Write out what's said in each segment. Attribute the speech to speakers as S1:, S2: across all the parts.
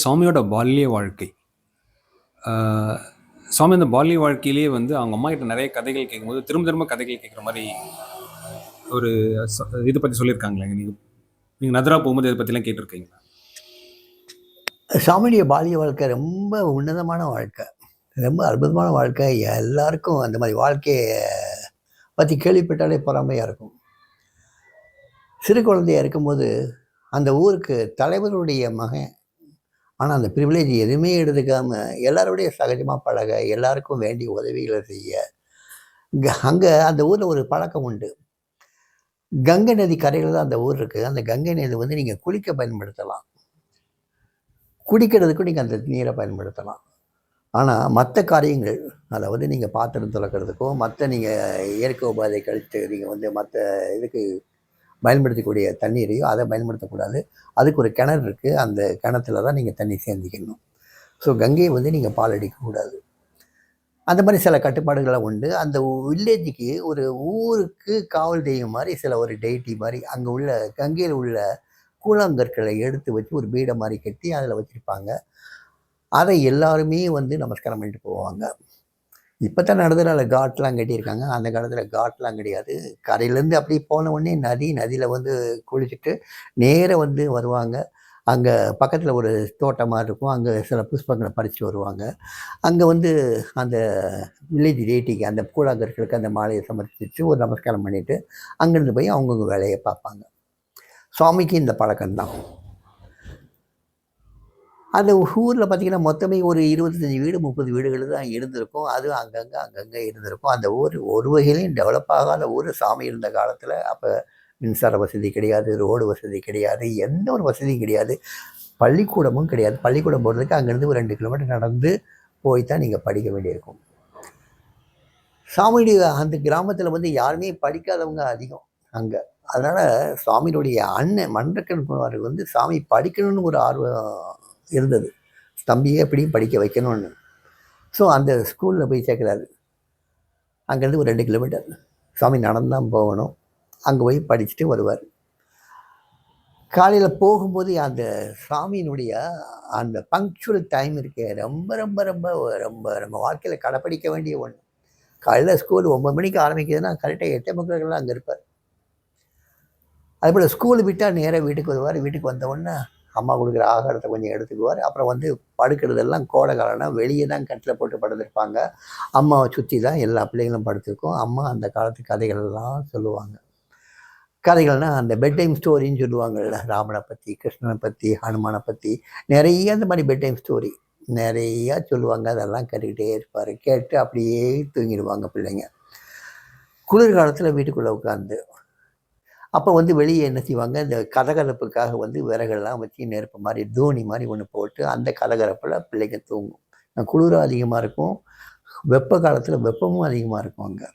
S1: சாமியோட பால்ய வாழ்க்கை. ஆ, சாமி அந்த பால்ய வாழ்க்கையிலேயே வந்து அவங்க அம்மா கிட்ட நிறைய கதைகள் கேட்கும்போது, திரும்ப திரும்ப கதைகள் கேட்குற மாரி ஒரு இத பத்தி சொல்லியிருக்காங்களேங்க. நீங்க நீங்க நதுரா போகும்போது இத பத்திலாம் கேட்டுருக்கீங்களா?
S2: சாமியுடைய பால்ய வாழ்க்கை ரொம்ப உன்னதமான வாழ்க்கை. ரொம்ப அற்புதமான வாழ்க்கை. எல்லாருக்கும் அந்த மாதிரி வாழ்க்கைய பத்தி கேள்விப்பட்டாலே பொறாமையா இருக்கும். சிறு குழந்தையா இருக்கும்போது, அந்த ஊருக்கு தலைவருடைய மகன். ஆனா, அந்த பிரிவிலேஜ் எதுவுமே எடுத்துக்காம, எல்லாரோடையும் சகஜமா பழக, எல்லாருக்கும் வேண்டிய உதவிகள செய்ய, அங்க அந்த ஊர்ல ஒரு பழக்கம் உண்டு. கங்கை நதி கரையில தான் அந்த ஊர் இருக்கு. அந்த கங்கை நதி வந்து நீங்க குளிக்க பயன்படுத்தலாம். குடிக்கிறதுக்கும் நீங்க அந்த நீரை பயன்படுத்தலாம். ஆனா, மத்த காரியங்கள், அதாவது நீங்க பாத்திரம் துலக்கிறதுக்கோ, மத்த நீங்க இயற்கை உபாதை கழித்து நீங்க வந்து மத்த இதுக்கு பயன்படுத்தக்கூடிய தண்ணீரையோ, அத பயன்படுத்தக்கூடாது. அதுக்கு ஒரு கிணறு இருக்கு. அந்த கிணத்துல தான் நீங்க தண்ணி சேந்திக்கணும். ஸோ கங்கைய வந்து நீங்க பாழடிக்கக்கூடாது. அந்த மாரி சில கட்டுப்பாடுகள்லாம் உண்டு. அந்த வில்லேஜுக்கு ஒரு ஊருக்கு காவல் தெய்வம் மாரி சில ஒரு டெய்டி மாரி அங்க உள்ள கங்கையில உள்ள கூழாங்கற்களை எடுத்து வச்சு ஒரு பீடம் மாரி கட்டி அதில வச்சிருப்பாங்க. அதை எல்லாருமே வந்து நமஸ்காரம் பண்ணிட்டு போவாங்க. இப்ப தான் நடுதரால காட்லாம் கட்டியிருக்காங்க. அந்த காலத்துல காட்லாம் கிடையாது. கரையிலேருந்து அப்படியே போன உடனே நதியில வந்து குளிச்சுட்டு நேரா வந்து வருவாங்க. அங்க பக்கத்துல ஒரு தோட்டம் மாரி இருக்கும். அங்க சில புஷ்பங்கள பறிச்சுட்டு வருவாங்க. அங்க வந்து அந்த வில்லேஜ் டெய்டிக்கு அந்த கூழாங்கற்களுக்கு அந்த மாலைய சமர்ப்பிச்சு ஒரு நமஸ்காரம் பண்ணிட்டு, அங்கேருந்து போய் அவங்கவங்க வேலைய பார்ப்பாங்க. சுவாமிக்கு இந்த பழக்கம் தான். அந்த ஊர்ல பார்த்தீங்கன்னா, மொத்தமே ஒரு 25 வீடு, 30 வீடுகள் தான் இருந்திருக்கும். அதுவும் அங்கங்க இருந்திருக்கும். அந்த ஊர் ஒரு வகையிலயும் டெவலப் ஆகாத ஊரு. சாமி இருந்த காலத்துல. அப்ப மின்சார வசதி கிடையாது, ரோடு வசதி கிடையாது, எந்த ஒரு வசதியும் கிடையாது. பள்ளிக்கூடமும் கிடையாது. பள்ளிக்கூடம் போறதுக்கு அங்கேருந்து ஒரு 2 கிலோமீட்டர் நடந்து போய் தான் நீங்க படிக்க வேண்டியிருக்கும். சாமியுடைய அந்த கிராமத்துல வந்து யாருமே படிக்காதவங்க அதிகம் அங்க. அதனால சாமியினுடைய அண்ணன் மன்றக்கன் குமார் வந்து சாமி படிக்கணும்னு ஒரு ஆர்வம் இருந்தது. தம்பியை எப்படியும் படிக்க வைக்கணும்னு. ஸோ அந்த ஸ்கூலில் போய் சேர்க்குறாரு. அங்கேருந்து ஒரு 2 கிலோமீட்டர். சாமி நடந்து தான் போகணும். அங்கே போய் படிச்சுட்டு வருவார். காலையில் போகும்போது அந்த சாமியினுடைய அந்த பங்க்சுவல் டைம் இருக்கே, ரொம்ப ரொம்ப ரொம்ப ரொம்ப நம்ம வாழ்க்கையில் கடைப்பிடிக்க வேண்டிய ஒன்று. காலையில் ஸ்கூல் 9 மணிக்கு ஆரம்பிக்குதுன்னா கரெக்டாக 8:45 அங்கே இருப்பார். அதுபோல் ஸ்கூல் விட்டால் நேராக வீட்டுக்கு வருவார். வீட்டுக்கு வந்த உடனே அம்மா கொடுக்குற ஆகாரத்தை கொஞ்சம் எடுத்துக்குவார். அப்புறம் வந்து படுக்கிறதெல்லாம் கோடை காலம்னா வெளியே தான் கட்டில் போட்டு படுத்திருப்பாங்க. அம்மாவை சுற்றி தான் எல்லா பிள்ளைங்களும் படுத்திருக்கும். அம்மா அந்த காலத்து கதைகள்லாம் சொல்லுவாங்க. கதைகள்னால் அந்த பெட் டைம் ஸ்டோரின்னு சொல்லுவாங்கள்ல, ராமனை பற்றி, கிருஷ்ணனை பற்றி, ஹனுமானை பற்றி நிறைய அந்த மாதிரி பெட் டைம் ஸ்டோரி நிறையா சொல்லுவாங்க. அதெல்லாம் கேட்டுக்கிட்டே இருப்பார். கேட்டு அப்படியே தூங்கிடுவாங்க பிள்ளைங்க. குளிர்காலத்தில் வீட்டுக்குள்ளே உட்காந்து அப்போ வந்து வெளியே என்ன செய்வாங்க, இந்த கதகதப்புக்காக வந்து விறகெல்லாம் வச்சு நெருப்பு மாதிரி தூணி மாதிரி ஒன்று போட்டு அந்த கதகதப்பில் பிள்ளைங்க தூங்கும். குளிரும் அதிகமாக இருக்கும். வெப்ப காலத்தில் வெப்பமும் அதிகமாக இருக்கும் அங்கே.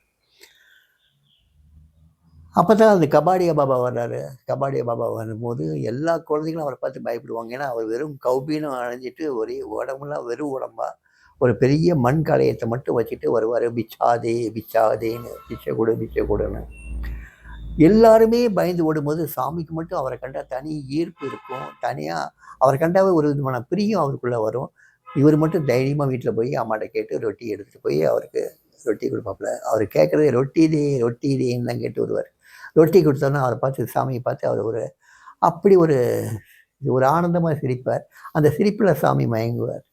S2: அப்போ தான் அந்த கபாடியா பாபா வர்றாரு. கபாடியா பாபா வரும்போது எல்லா குழந்தைகளும் அவரை பார்த்து பயப்படுவாங்க. ஏன்னா அவர் வெறும் கௌபீனம் அணிஞ்சிட்டு ஒரே உடம்புலாம் வெறும் உடம்பா ஒரு பெரிய மண் கலையத்தை மட்டும் வச்சுட்டு வருவார். பிச்சாதே பிச்சாதேன்னு, பிச்சை கொடு பிச்சை கொடுன்னு. எல்லாருமே பயந்து ஓடும்போது சாமிக்கு மட்டும் அவரை கண்டா தனி ஈர்ப்பு இருக்கும். தனியாக அவரை கண்டாவே ஒரு விதமான பிரியம் அவருக்குள்ளே வரும். இவர் மட்டும் தைரியமாக வீட்டில் போய் அம்மாட்ட கேட்டு ரொட்டி எடுத்துகிட்டு போய் அவருக்கு ரொட்டி கொடுப்பாப்புல. அவர் கேட்குறது ரொட்டி தே ரொட்டி தேன்னு தான் கேட்டு வருவார். ரொட்டி கொடுத்தோன்னா அவரை பார்த்து சாமியை பார்த்து அவர் ஒரு அப்படி ஒரு ஒரு ஆனந்தமாக சிரிப்பார். அந்த சிரிப்பில் சாமி மயங்குவார்.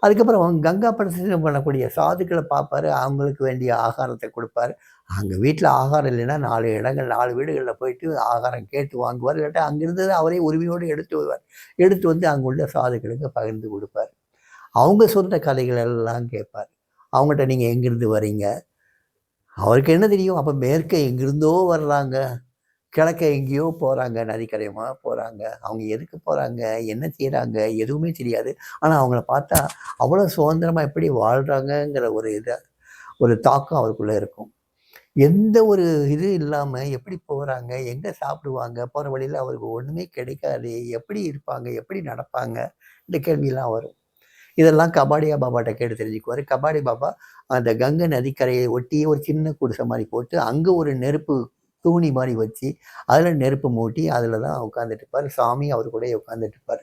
S2: அதுக்கப்புறம் கங்கா பிரதட்சணம் பண்ணக்கூடிய சாதுக்களை பார்ப்பார். அவங்களுக்கு வேண்டிய ஆகாரத்தை கொடுப்பார். அங்கே வீட்டில் ஆகாரம் இல்லைன்னா 4 இடங்கள் 4 வீடுகளில் போயிட்டு ஆகாரம் கேட்டு வாங்குவார். இல்லாட்டா அங்கிருந்து அவரே உரிமையோடு எடுத்து வருவார். எடுத்து வந்து அங்கே உள்ள சாதுக்களுக்கு பகிர்ந்து கொடுப்பார். அவங்க சொல்கிற கதைகள் எல்லாம் கேட்பார். அவங்கள்ட்ட நீங்கள் எங்கேருந்து வரீங்க, அவருக்கு என்ன தெரியும்? அப்போ மேற்கே எங்கிருந்தோ வர்றாங்க, கிழக்க எங்கேயோ போகிறாங்க, நதிக்கரையமா போகிறாங்க. அவங்க எதுக்கு போகிறாங்க, என்ன செய்கிறாங்க, எதுவுமே தெரியாது. ஆனால் அவங்கள பார்த்தா அவ்வளோ சுதந்திரமாக எப்படி வாழ்கிறாங்கங்கிற ஒரு தாக்கம் அவருக்குள்ளே இருக்கும். எந்த ஒரு இது இல்லாமல் எப்படி போகிறாங்க, எங்கே சாப்பிடுவாங்க, போகிற வழியில் அவருக்கு ஒன்றுமே கிடைக்காது, எப்படி இருப்பாங்க, எப்படி நடப்பாங்க, இந்த கேள்வியெல்லாம் வரும். இதெல்லாம் கபாடியா பாபாட்ட கேட்டு தெரிஞ்சுக்குவார். கபாடி பாபா அந்த கங்கை நதிக்கரையை ஒட்டி ஒரு சின்ன குடிசை மாதிரி போட்டு அங்கே ஒரு நெருப்பு தூணி மாதிரி வச்சு அதில் நெருப்பு மூட்டி அதில் தான் உட்காந்துட்டு இருப்பார். சாமி அவர் கூட உட்காந்துட்டு இருப்பார்.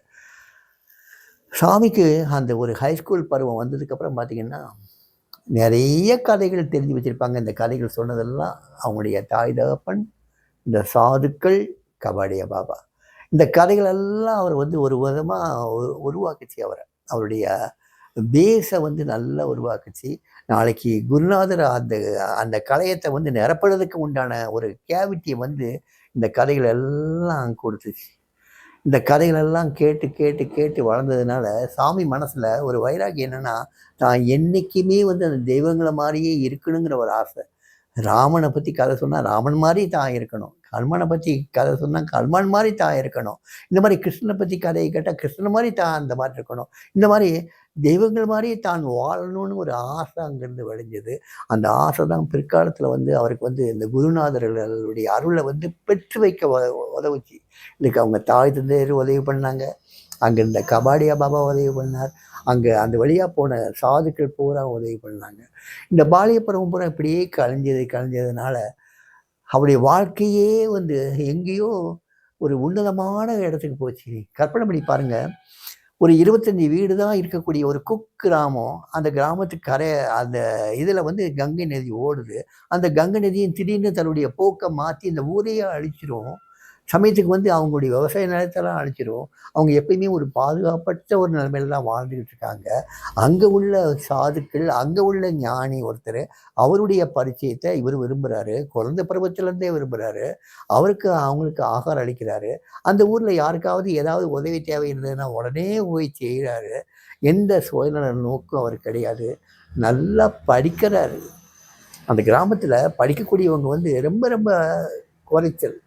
S2: சாமிக்கு அந்த ஒரு ஹைஸ்கூல் பருவம் வந்ததுக்கப்புறம் பார்த்தீங்கன்னா, நிறைய கதைகள் தெரிஞ்சு வச்சிருப்பாங்க. இந்த கதைகள் சொன்னதெல்லாம் அவங்களுடைய தாய் தகப்பன், இந்த சாதுக்கள், கபாடியா பாபா. இந்த கதைகள் எல்லாம் அவர் வந்து ஒரு விதமா உருவாக்குச்சு அவர. அவருடைய பேஸ வந்து நல்லா உருவாக்குச்சு. நாளைக்கு குருநாதர் அந்த அந்த கலையத்த வந்து நிரப்புறதுக்கு உண்டான ஒரு கேவிட்டிய வந்து இந்த கதைகள் எல்லாம் குடுத்துச்சு. இந்த கதைகள் எல்லாம் கேட்டு, கேட்டு, கேட்டு வளர்ந்ததுனால, சாமி மனசுல ஒரு வைராக்கியம் என்னன்னா, தான் என்னைக்குமே வந்து அந்த தெய்வங்கள மாரியே இருக்கணுங்கிற ஒரு ஆசை. ராமன பத்தி கதை சொன்னா, ராமன் மாரி தான் இருக்கணும். ஹனுமான பத்தி கதை சொன்னா, ஹனுமான் மாரி தான் இருக்கணும். இந்த மாரி கிருஷ்ணன பத்தி கதைய கேட்டா, கிருஷ்ணன் மாரி தான் அந்த மாரி இருக்கணும். இந்த மாரி தெய்வங்கள் மாரியே தான் வாழணும்னு ஒரு ஆசை அங்கருந்து விளைஞ்சது. அந்த ஆசை தான் பிற்காலத்துல வந்து அவருக்கு வந்து இந்த குருநாதர்களுடைய அருள வந்து பெற்று வைக்க உதவுச்சு. இதுக்கு அவங்க தாய் தந்தையர் உதவி பண்ணாங்க. அங்க இருந்த கபாடியா பாபா உதவி பண்ணார். அங்க அந்த வழியா போன சாதுக்கள் பூரா உதவி பண்ணாங்க. இந்த பாலிய பருவம் பூரா இப்படியே கழிஞ்சதுனால, அவருடைய வாழ்க்கையே வந்து எங்கேயோ ஒரு உன்னதமான இடத்துக்கு போச்சு. கற்பனை பண்ணி பாருங்க. ஒரு 25 வீடு தான் இருக்கக்கூடிய ஒரு கிராமம். அந்த கிராமத்துக்கு அந்த இதில வந்து கங்கை நதி ஓடுது. அந்த கங்கை நதியும் திடீர்னு தன்னுடைய போக்க மாத்தி இந்த ஊரையே அழிச்சிரும். சமயத்துக்கு வந்து அவங்களுடைய விவசாய நிலத்தெல்லாம் அழிச்சிரும். அவங்க எப்பயுமே ஒரு பாதுகாப்பற்ற ஒரு நிலைமையில தான் வாழ்ந்துகிட்டு இருக்காங்க. அங்க உள்ள சாதுக்கள், அங்க உள்ள ஞானி ஒருத்தரு, அவருடைய பரிச்சயத்த இவரு விரும்புறாரு. குழந்தை பருவத்திலேருந்தே விரும்புறாரு. அவங்களுக்கு ஆகாரம் அளிக்கிறாரு. அந்த ஊர்ல யாருக்காவது ஏதாவது உதவி தேவை இருந்ததுன்னா உடனே போய் செய்றாரு. எந்த சுயநல நோக்கும் அவருக்கு கிடையாது. நல்லா படிக்கிறாரு. அந்த கிராமத்துல படிக்கக்கூடியவங்க வந்து ரொம்ப ரொம்ப குறைச்சல்.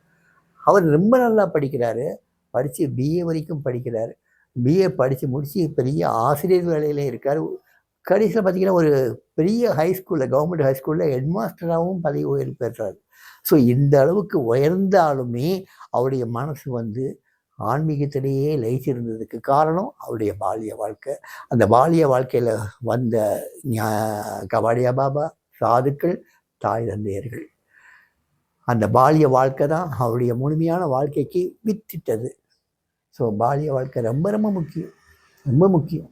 S2: அவர் ரொம்ப நல்லா படிக்கிறாரு. படிச்சு பிஏ வரைக்கும் படிக்கிறாரு. பிஏ படிச்சு முடிச்சு பெரிய ஆசிரியர் வேலையில இருக்காரு. கடைசியில பார்த்தீங்கன்னா, ஒரு பெரிய ஹைஸ்கூல்ல கவர்மெண்ட் ஹைஸ்கூல்ல ஹெட் மாஸ்டராவும் பதவி உயர்வு பெற்றார். ஸோ இந்த அளவுக்கு உயர்ந்தாலுமே, அவருடைய மனசு வந்து ஆன்மீகத்திலேயே லயிச்சிருந்ததுக்கு காரணம் அவருடைய பால்ய வாழ்க்கை. அந்த பால்ய வாழ்க்கையில வந்த ஞா கபாடியா பாபா, சாதுக்கள், தாய் தந்தையர்கள். அந்த பால்ய வாழ்க்கை தான் அவருடைய முழுமையான வாழ்க்கைக்கு வித்திட்டது. ஸோ பால்ய வாழ்க்கை ரொம்ப ரொம்ப முக்கியம். ரொம்ப முக்கியம்.